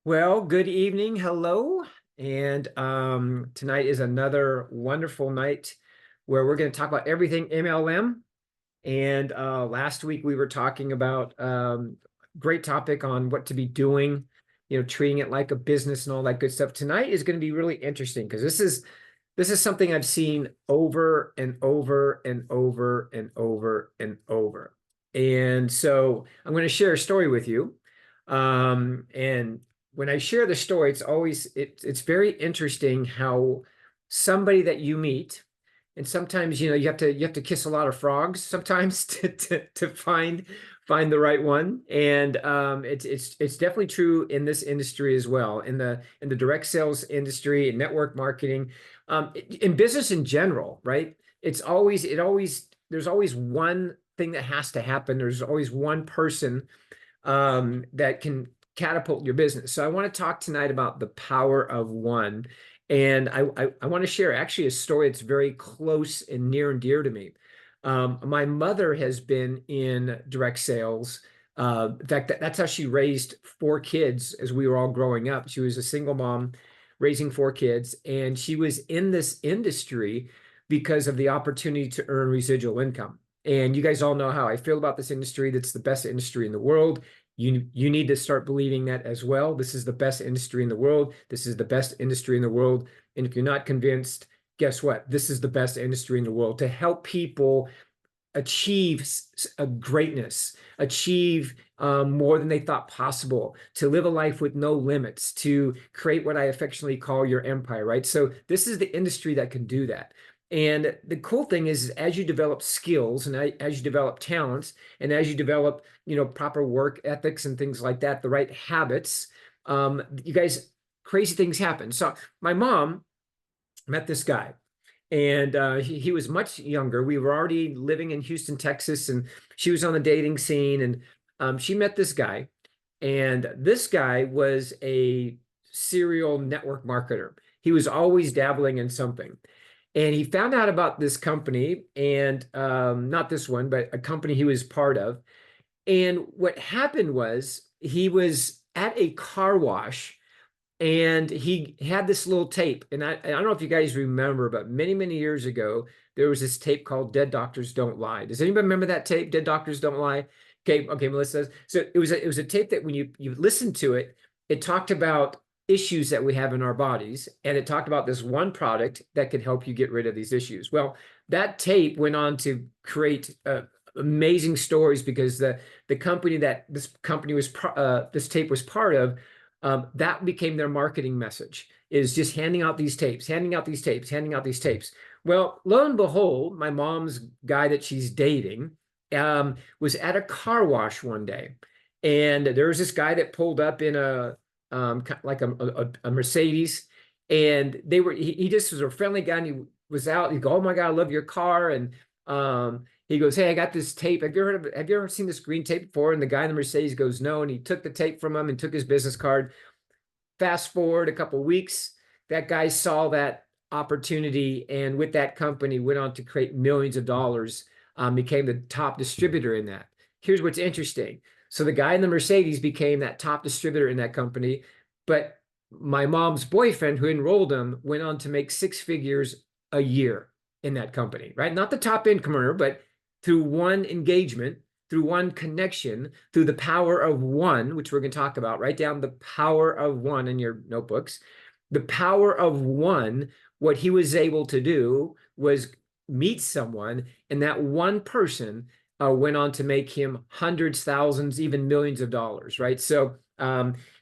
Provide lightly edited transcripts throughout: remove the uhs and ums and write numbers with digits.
Well, good evening. Hello. And tonight is another wonderful night where we're going to talk about everything MLM. And last week we were talking about great topic on what to be doing, treating it like a business and all that good stuff. Tonight is going to be really interesting because this is something I've seen over and over and over and over and over. And so I'm going to share a story with you. And when I share the story, it's very interesting how somebody that you meet, and sometimes you have to kiss a lot of frogs sometimes to find the right one. And it's definitely true in this industry as well, in the direct sales industry and network marketing, in business in general, right? There's always one thing that has to happen. There's always one person that can catapult your business. So I want to talk tonight about the power of one. And I want to share actually a story that's very close and near and dear to me. My mother has been in direct sales. In fact, that's how she raised four kids as we were all growing up. She was a single mom raising four kids, and she was in this industry because of the opportunity to earn residual income. And you guys all know how I feel about this industry. That's the best industry in the world. You need to start believing that as well. This is the best industry in the world. This is the best industry in the world. And if you're not convinced, guess what? This is the best industry in the world to help people achieve a greatness, achieve more than they thought possible, to live a life with no limits, to create what I affectionately call your empire, right? So this is the industry that can do that. And the cool thing is, as you develop skills and as you develop talents and as you develop, proper work ethics and things like that, the right habits, you guys, crazy things happen. So my mom met this guy, and he was much younger. We were already living in Houston, Texas, and she was on the dating scene. And she met this guy, and this guy was a serial network marketer. He was always dabbling in something. And he found out about this company, and not this one, but a company he was part of. And what happened was he was at a car wash, and he had this little tape. And I don't know if you guys remember, but many, many years ago, there was this tape called Dead Doctors Don't Lie. Does anybody remember that tape, Dead Doctors Don't Lie? Okay, Melissa. So it was a tape that when you listened to it, it talked about issues that we have in our bodies, and it talked about this one product that could help you get rid of these issues. Well, that tape went on to create amazing stories because the company that this tape was part of, that became their marketing message, is just handing out these tapes, handing out these tapes, handing out these tapes. Well, lo and behold, my mom's guy that she's dating was at a car wash one day, and there was this guy that pulled up in like a Mercedes, and he just was a friendly guy, and he was out. He go, "Oh my God, I love your car," and he goes, "Hey, I got this tape. Have you ever seen this green tape before?" And the guy in the Mercedes goes, "No." And he took the tape from him and took his business card. Fast forward a couple of weeks, that guy saw that opportunity, and with that company went on to create millions of dollars, became the top distributor in that. Here's what's interesting. So the guy in the Mercedes became that top distributor in that company, but my mom's boyfriend who enrolled him went on to make six figures a year in that company, right? Not the top income earner, but through one engagement, through one connection, through the power of one, which we're going to talk about. Write down the power of one in your notebooks. The power of one, what he was able to do was meet someone, and that one person went on to make him hundreds, thousands, even millions of dollars, right? So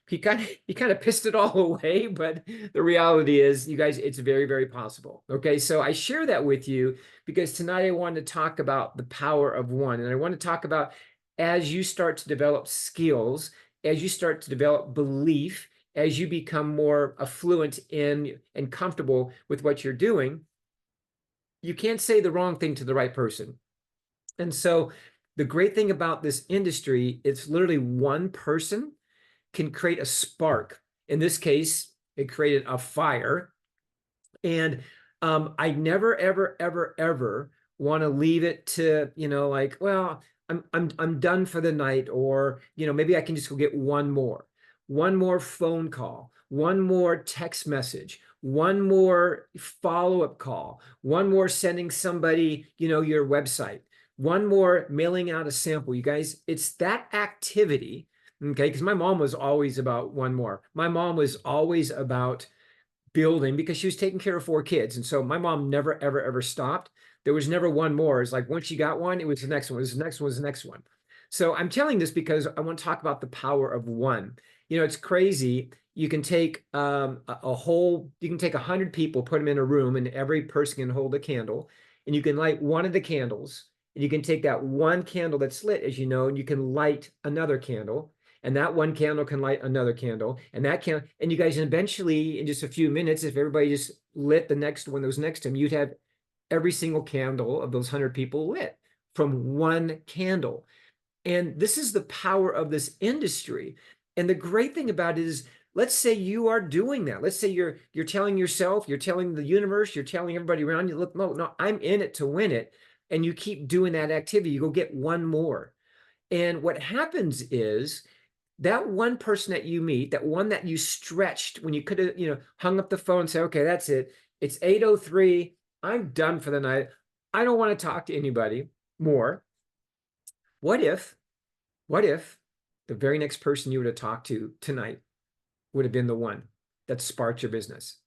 he kind of pissed it all away, but the reality is, you guys, it's very, very possible. Okay, so I share that with you because tonight I wanted to talk about the power of one, and I want to talk about, as you start to develop skills, as you start to develop belief, as you become more affluent in and comfortable with what you're doing, you can't say the wrong thing to the right person. And so the great thing about this industry, it's literally one person can create a spark. In this case, it created a fire. And I never, ever, ever, ever want to leave it to, like, well, I'm done for the night, or maybe I can just go get one more. one more phone call, one more text message, one more follow-up call, one more sending somebody, your website, one more mailing out a sample. You guys, it's that activity, okay? Because my mom was always about one more. My mom was always about building because she was taking care of 4 kids. And so my mom never, ever, ever stopped. There was never one more. It's like once she got one, it was the next one, it was the next one, was the next one. So I'm telling this because I want to talk about the power of one. It's crazy. You can take you can take 100 people, put them in a room, and every person can hold a candle, and you can light one of the candles, and you can take that one candle that's lit, as you know, and you can light another candle, and that one candle can light another candle, and that can, and you guys eventually, in just a few minutes, if everybody just lit the next one that was next to him, you'd have every single candle of those 100 people lit from one candle. And this is the power of this industry. And the great thing about it is, let's say you are doing that. Let's say you're telling yourself, you're telling the universe, you're telling everybody around you, look, no, I'm in it to win it. And you keep doing that activity, you go get one more. And what happens is that one person that you meet, that one that you stretched when you could have, hung up the phone and say, okay, that's it. It's 8:03. I'm done for the night. I don't want to talk to anybody more. What if the very next person you would have talked to tonight would have been the one that sparked your business?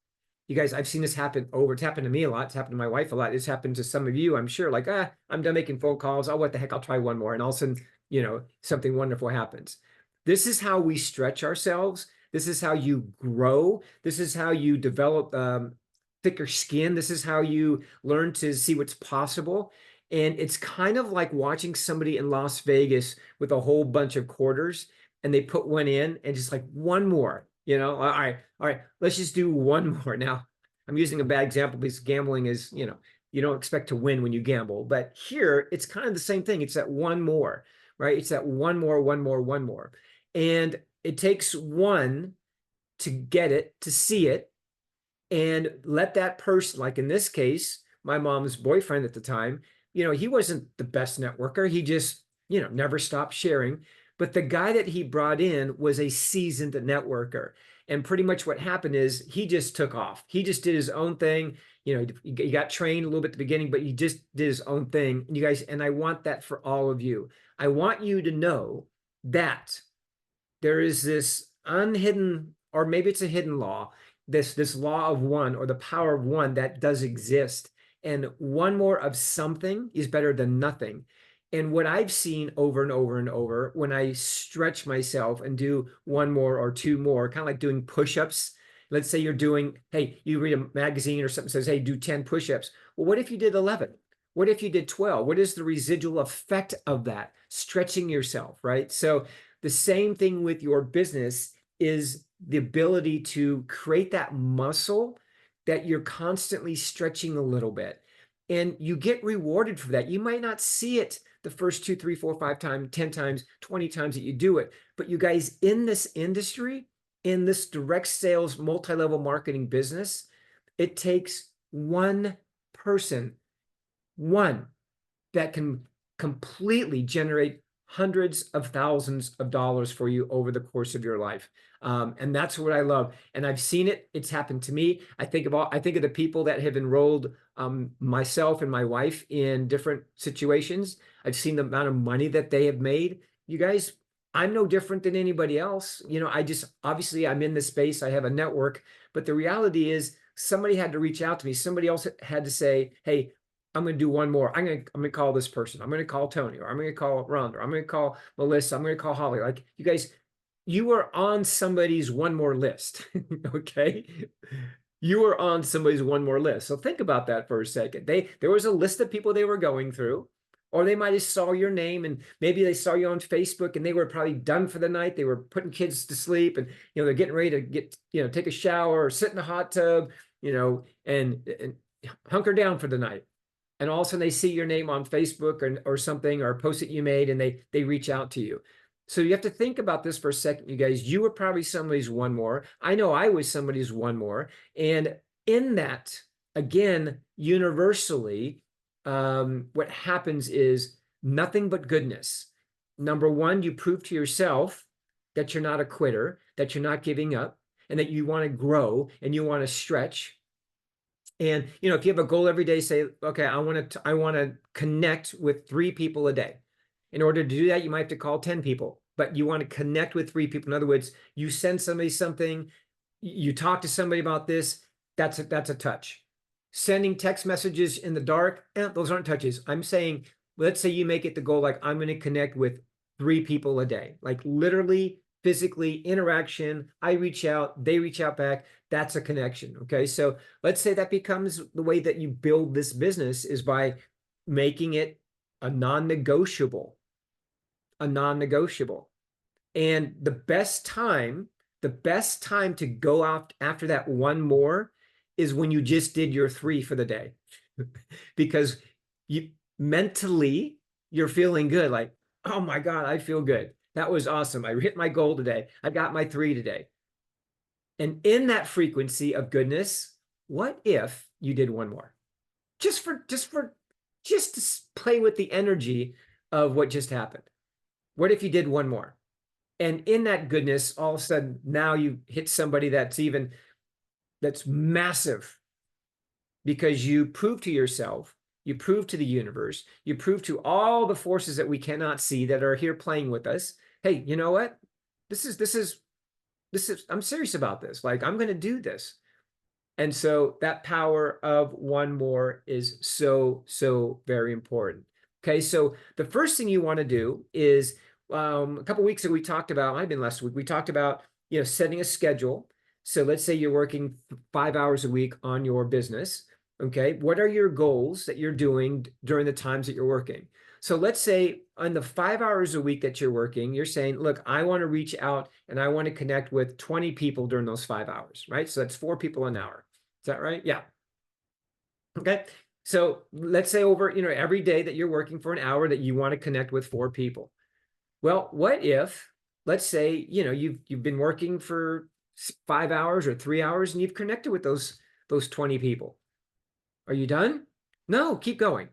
You guys, I've seen this happen over. It's happened to me a lot. It's happened to my wife a lot. It's happened to some of you, I'm sure. Like, I'm done making phone calls. Oh, what the heck? I'll try one more. And all of a sudden, something wonderful happens. This is how we stretch ourselves. This is how you grow. This is how you develop thicker skin. This is how you learn to see what's possible. And it's kind of like watching somebody in Las Vegas with a whole bunch of quarters, and they put one in and just like one more, all right, let's just do one more. Now, I'm using a bad example because gambling is, you don't expect to win when you gamble. But here, it's kind of the same thing. It's that one more, right? It's that one more, one more, one more. And it takes one to get it, to see it, and let that person, like in this case, my mom's boyfriend at the time, he wasn't the best networker. He just, never stopped sharing. But the guy that he brought in was a seasoned networker. And pretty much what happened is he just took off. He just did his own thing. He got trained a little bit at the beginning, but he just did his own thing. And you guys, and I want that for all of you. I want you to know that there is this unhidden, or maybe it's a hidden law, this law of one, or the power of one, that does exist. And one more of something is better than nothing. And what I've seen over and over and over, when I stretch myself and do one more or two more, kind of like doing push-ups. Let's say you're doing, hey, you read a magazine or something says, hey, do 10 push-ups. Well, what if you did 11? What if you did 12? What is the residual effect of that? Stretching yourself, right? So the same thing with your business is the ability to create that muscle that you're constantly stretching a little bit. And you get rewarded for that. You might not see it the first 2, 3, 4, 5 times, 10 times, 20 times that you do it. But you guys, in this industry, in this direct sales, multi-level marketing business, it takes one person, one, that can completely generate hundreds of thousands of dollars for you over the course of your life. And that's what I love. And I've seen it. It's happened to me. I think of the people that have enrolled myself and my wife in different situations. I've seen the amount of money that they have made. You guys, I'm no different than anybody else. Obviously I'm in this space. I have a network, but the reality is somebody had to reach out to me. Somebody else had to say, hey, I'm going to do one more. I'm going to call this person. I'm going to call Tony, or I'm going to call Rhonda, or I'm going to call Melissa. I'm going to call Holly. Like, you guys, you are on somebody's one more list. Okay. You are on somebody's one more list. So think about that for a second. There was a list of people they were going through, or they might have saw your name, and maybe they saw you on Facebook, and they were probably done for the night. They were putting kids to sleep, and they're getting ready to take a shower or sit in a hot tub, and hunker down for the night. And all of a sudden they see your name on Facebook or something, or a post that you made, and they reach out to you. So you have to think about this for a second, you guys. You were probably somebody's one more. I know I was somebody's one more. And in that, again, universally, what happens is nothing but goodness. Number one, you prove to yourself that you're not a quitter, that you're not giving up, and that you want to grow and you want to stretch. And if you have a goal every day, say, okay, I want to connect with 3 people a day. In order to do that, you might have to call 10 people, but you want to connect with 3 people. In other words, you send somebody something, you talk to somebody about this, that's a touch. Sending text messages in the dark, those aren't touches. I'm saying, let's say you make it the goal, like I'm going to connect with 3 people a day, like literally, physically, interaction. I reach out, they reach out back. That's a connection. Okay. So let's say that becomes the way that you build this business is by making it a non-negotiable, a non-negotiable. And the best time to go out after that one more is when you just did your 3 for the day. Because you mentally you're feeling good, like, oh my God, I feel good. That was awesome. I hit my goal today. I got my 3 today. And in that frequency of goodness, what if you did one more? Just to play with the energy of what just happened. What if you did one more? And in that goodness, all of a sudden, now you hit somebody that's massive, because you prove to yourself, you prove to the universe, you prove to all the forces that we cannot see that are here playing with us. Hey, you know what? This is, I'm serious about this. Like, I'm going to do this. And so that power of one more is so, so very important. Okay, so the first thing you want to do is, a couple of weeks ago, we talked about, I've been last week, we talked about, setting a schedule. So let's say you're working 5 hours a week on your business. Okay, what are your goals that you're doing during the times that you're working? So let's say on the 5 hours a week that you're working, you're saying, look, I want to reach out and I want to connect with 20 people during those 5 hours, right? So that's 4 people an hour. Is that right? Yeah. Okay. So let's say over, every day that you're working for an hour that you want to connect with 4 people. Well, what if, let's say, you've been working for 5 hours or 3 hours and you've connected with those 20 people. Are you done? No, keep going.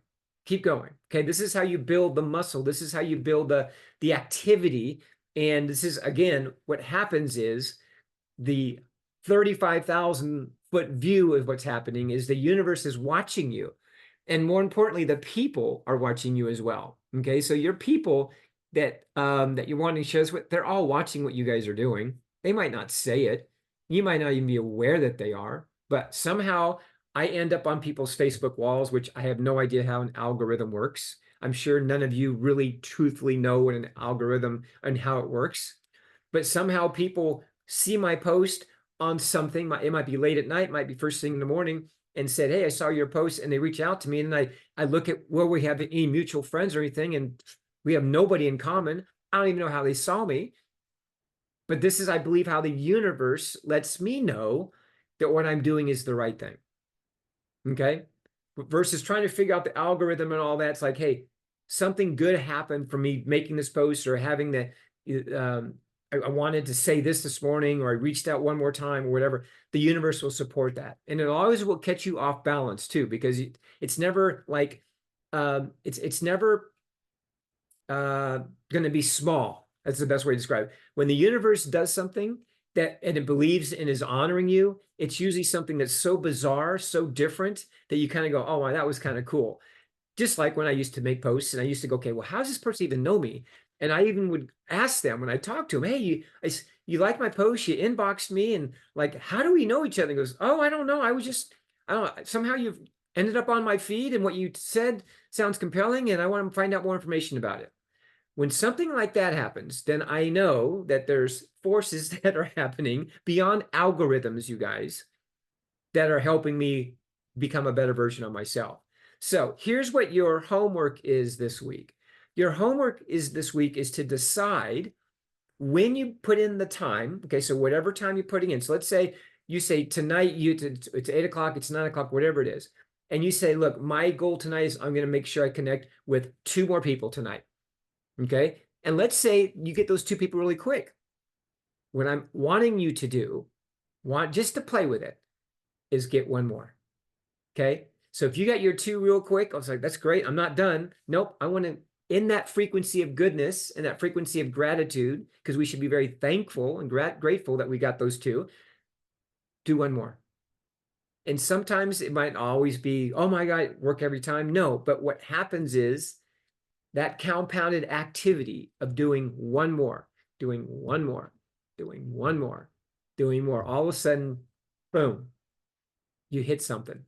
Keep going. Okay. This is how you build the muscle. This is how you build the activity. And this is, again, what happens is the 35,000-foot view of what's happening is the universe is watching you. And more importantly, the people are watching you as well. Okay. So your people that you're wanting to share this with, they're all watching what you guys are doing. They might not say it. You might not even be aware that they are, but somehow I end up on people's Facebook walls, which I have no idea how an algorithm works. I'm sure none of you really truthfully know what an algorithm and how it works, but somehow people see my post on something. It might be late at night, might be first thing in the morning, and said, hey, I saw your post, and they reach out to me, and I look at where we have any mutual friends or anything, and we have nobody in common. I don't even know how they saw me. But this is, I believe, how the universe lets me know that what I'm doing is the right thing. Okay. Versus trying to figure out the algorithm and all that. It's like, hey, something good happened from me making this post or having I wanted to say this morning, or I reached out one more time or whatever. The universe will support that. And it always will catch you off balance too, because it's never like, it's never going to be small. That's the best way to describe it. When the universe does something and it believes and is honoring you, it's usually something that's so bizarre, so different that you kind of go, oh, that was kind of cool. Just like when I used to make posts and I used to go, okay, well, how does this person even know me? And I even would ask them when I talked to them, hey, you like my post, you inboxed me, and like, how do we know each other? And goes, oh, I don't know. I don't know. Somehow you've ended up on my feed and what you said sounds compelling and I want to find out more information about it. When something like that happens, then I know that there's forces that are happening beyond algorithms, you guys, that are helping me become a better version of myself. So here's what your homework is this week. Your homework this week is to decide when you put in the time. Okay, so whatever time you're putting in. So let's say you say tonight, it's 8 o'clock, it's 9 o'clock, whatever it is. And you say, look, my goal tonight is I'm going to make sure I connect with 2 more people tonight. Okay. And let's say you get those 2 people really quick. What I'm wanting you to do, just to play with it, is get 1 more. Okay. So if you got your 2 real quick, I was like, that's great. I'm not done. Nope. I want to in that frequency of goodness and that frequency of gratitude, because we should be very thankful and grateful that we got those two, do one more. And sometimes it might always be, oh my God, work every time. No, but what happens is that compounded activity of doing one more, doing one more, doing one more, doing more, all of a sudden, boom, you hit something.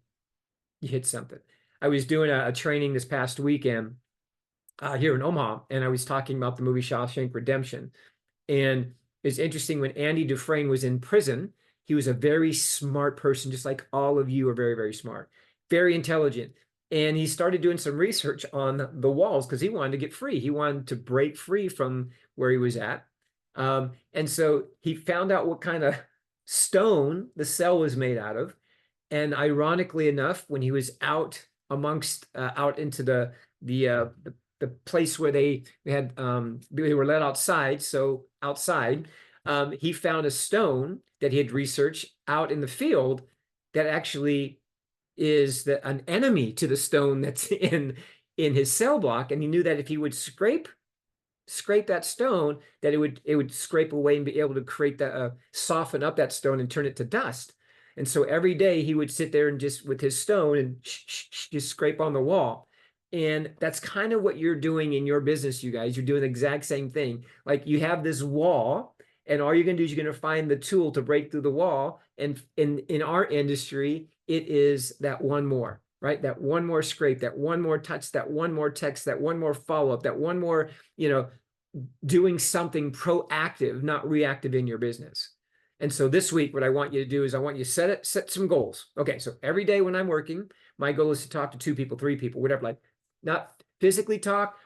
You hit something. I was doing a training this past weekend here in Omaha, and I was talking about the movie Shawshank Redemption. And it's interesting, when Andy Dufresne was in prison, he was a very smart person, just like all of you are very, very smart, very intelligent. And he started doing some research on the walls because he wanted to get free. He wanted to break free from where he was at. And so he found out what kind of stone the cell was made out of. And ironically enough, when he was out amongst out into the place where they had they were let outside, so outside, he found a stone that he had researched out in the field that actually is an enemy to the stone that's in his cell block, and he knew that if he would scrape that stone, that it would scrape away and be able to create that soften up that stone and turn it to dust. And so every day he would sit there and just with his stone and just scrape on the wall. And that's kind of what you're doing in your business, you guys. You're doing the exact same thing. Like, you have this wall, and all you're going to do is you're going to find the tool to break through the wall. And in our industry, it is that one more, right? That one more scrape, that one more touch, that one more text, that one more follow-up, that one more, doing something proactive, not reactive in your business. And so this week, what I want you to do is I want you to set some goals. Okay, so every day when I'm working, my goal is to talk to 2 people, 3 people, whatever, like not physically talk,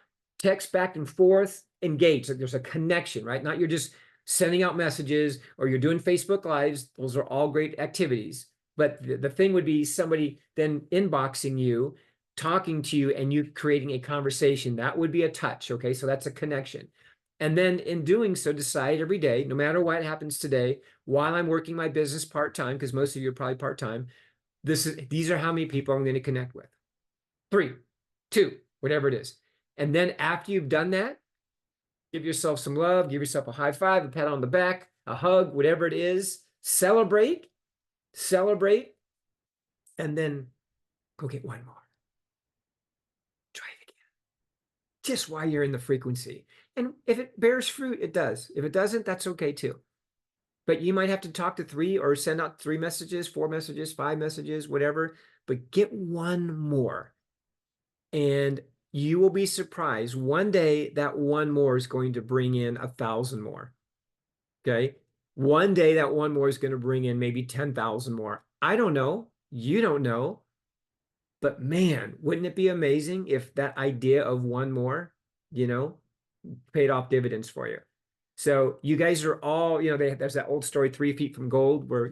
text back and forth, engage. Like there's a connection, right? Not you're just sending out messages or you're doing Facebook Lives. Those are all great activities. But the thing would be somebody then inboxing you, talking to you, and you creating a conversation. That would be a touch, okay? So that's a connection. And then in doing so, decide every day, no matter what happens today, while I'm working my business part-time, because most of you are probably part-time, these are how many people I'm going to connect with. 3, 2, whatever it is. And then after you've done that, give yourself some love, give yourself a high five, a pat on the back, a hug, whatever it is. Celebrate, and then go get one more. Try it again. Just while you're in the frequency. And if it bears fruit, it does. If it doesn't, that's okay too. But you might have to talk to 3 or send out 3 messages, 4 messages, 5 messages, whatever, but get one more. And you will be surprised. One day that one more is going to bring in 1,000 more. Okay. One day that one more is going to bring in maybe 10,000 more. I don't know. You don't know. But man, wouldn't it be amazing if that idea of one more, paid off dividends for you? So you guys are all, there's that old story, 3 feet from gold, where,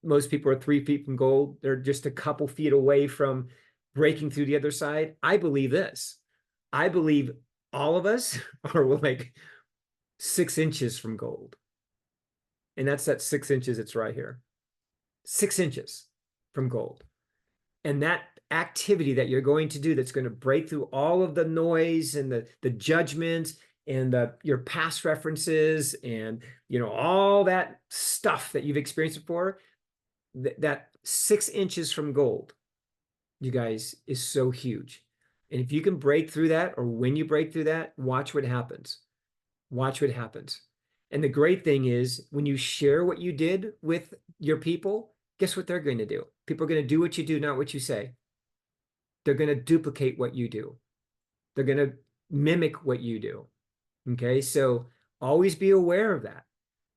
most people are 3 feet from gold. They're just a couple feet away from breaking through the other side. I believe this. I believe all of us are like 6 inches from gold. And that's that 6 inches. It's right here. 6 inches from gold. And that activity that you're going to do, that's going to break through all of the noise and the judgments and your past references and all that stuff that you've experienced before, that 6 inches from gold, you guys, is so huge. And if you can break through that, or when you break through that, watch what happens. Watch what happens. And the great thing is, when you share what you did with your people, guess what they're going to do? People are going to do what you do, not what you say. They're going to duplicate what you do. They're going to mimic what you do. Okay, so always be aware of that.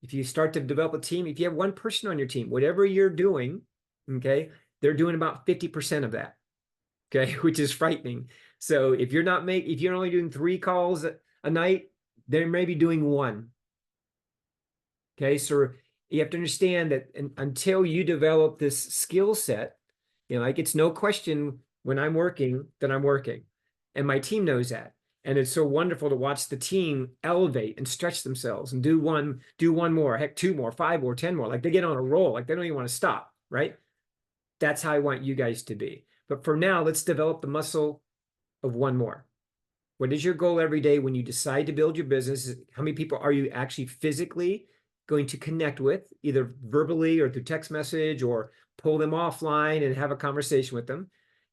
If you start to develop a team, if you have one person on your team, whatever you're doing, okay, they're doing about 50% of that, okay, which is frightening. So if you're only doing 3 calls a night, they're maybe doing 1. Okay, so you have to understand that until you develop this skill set, like, it's no question when I'm working that I'm working, and my team knows that. And it's so wonderful to watch the team elevate and stretch themselves and do one more, heck, 2 more, 5 more, 10 more. Like, they get on a roll, like they don't even want to stop, right? That's how I want you guys to be. But for now, let's develop the muscle of one more. What is your goal every day when you decide to build your business? How many people are you actually physically going to connect with, either verbally or through text message, or pull them offline and have a conversation with them?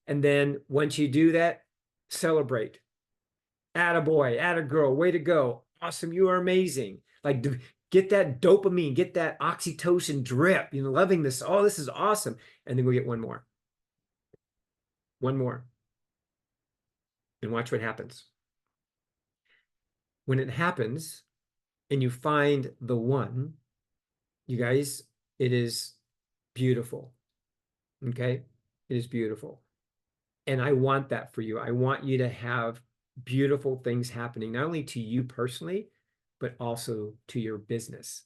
And then once you do that, celebrate. Attaboy, attagirl, way to go. Awesome, you are amazing. Like, get that dopamine, get that oxytocin drip, loving this. Oh, this is awesome. And then go get one more. One more. And watch what happens. When it happens and you find the one, you guys, it is beautiful. Okay? It is beautiful. And I want that for you. I want you to have beautiful things happening, not only to you personally, but also to your business.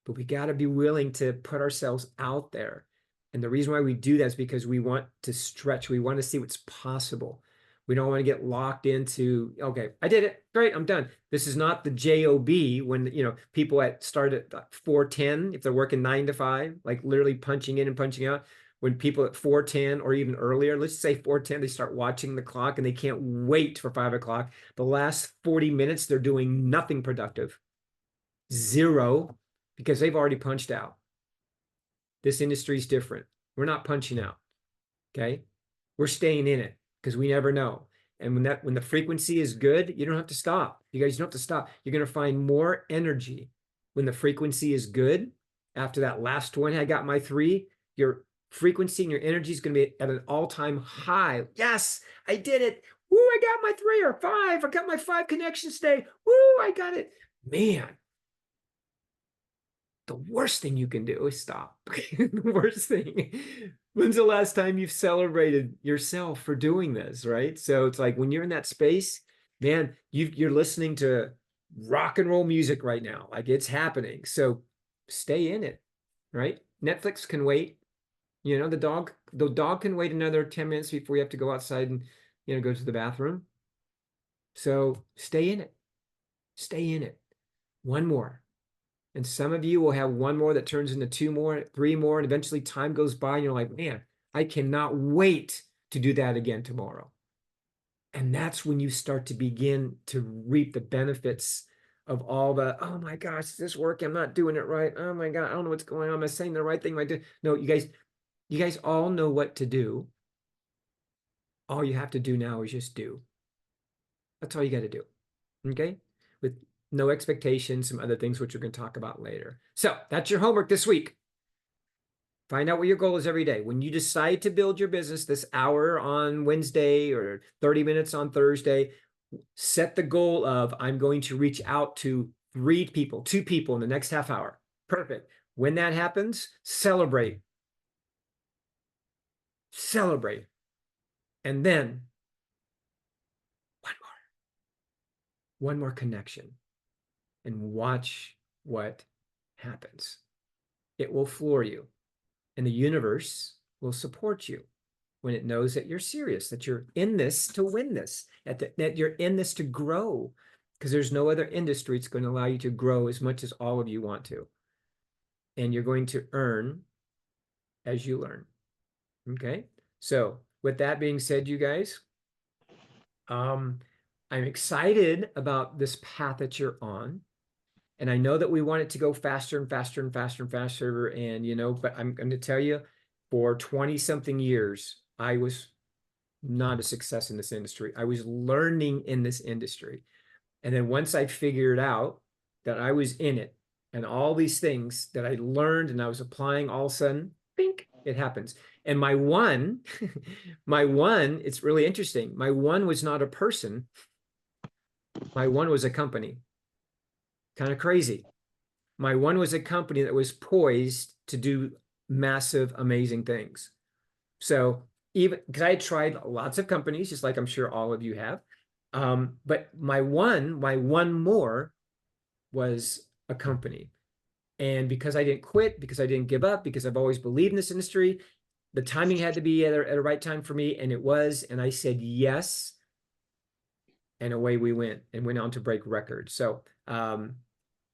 But we got to be willing to put ourselves out there. And the reason why we do that is because we want to stretch. We want to see what's possible. We don't want to get locked into, okay, I did it. Great, I'm done. This is not the job when, people start at 4:10, if they're working 9 to 5, like literally punching in and punching out. When people at 4:10 or even earlier, let's say 4:10, they start watching the clock and they can't wait for 5 o'clock. The last 40 minutes, they're doing nothing productive. Zero, because they've already punched out. This industry is different. We're not punching out. Okay. We're staying in it because we never know. And when the frequency is good, you don't have to stop. You guys don't have to stop. You're going to find more energy when the frequency is good. After that last one, I got my 3, your frequency and your energy is going to be at an all-time high. Yes, I did it. Woo, I got my 3 or 5. I got my 5 connections today. Woo, I got it. Man, the worst thing you can do is stop. The worst thing. When's the last time you've celebrated yourself for doing this, right? So it's like when you're in that space, man, you're listening to rock and roll music right now. Like it's happening. So stay in it, right? Netflix can wait. The dog can wait another 10 minutes before you have to go outside and, go to the bathroom. So stay in it. Stay in it. One more. And some of you will have one more that turns into 2 more, 3 more, and eventually time goes by and you're like, man, I cannot wait to do that again tomorrow. And that's when you start to begin to reap the benefits of all the, oh my gosh, is this working? I'm not doing it right. Oh my God, I don't know what's going on. Am I saying the right thing? No, you guys all know what to do. All you have to do now is just do. That's all you got to do. Okay? With no expectations, some other things which we're going to talk about later. So that's your homework this week. Find out what your goal is every day. When you decide to build your business this hour on Wednesday or 30 minutes on Thursday, set the goal of I'm going to reach out to 3 people, 2 people in the next half hour. Perfect. When that happens, celebrate. Celebrate. And then one more connection, and watch what happens. It will floor you, and the universe will support you when it knows that you're serious, that you're in this to win this, that you're in this to grow, because there's no other industry that's going to allow you to grow as much as all of you want to. And you're going to earn as you learn. Okay? So with that being said, you guys, I'm excited about this path that you're on. And I know that we want it to go faster and faster and faster and faster. And, but I'm going to tell you, for 20 something years, I was not a success in this industry. I was learning in this industry. And then once I figured out that I was in it and all these things that I learned and I was applying, all of a sudden, bink, it happens. And my one, it's really interesting. My one was not a person. My one was a company. Kind of crazy. My one was a company that was poised to do massive, amazing things. So even because I tried lots of companies, just like I'm sure all of you have. But my one more was a company. And because I didn't quit, because I didn't give up, because I've always believed in this industry, the timing had to be at a right time for me. And it was, and I said yes. And away we went and went on to break records. So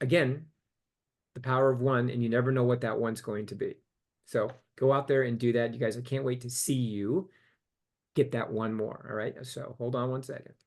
again, the power of one, and you never know what that one's going to be. So go out there and do that. You guys, I can't wait to see you get that one more. All right. So hold on one second.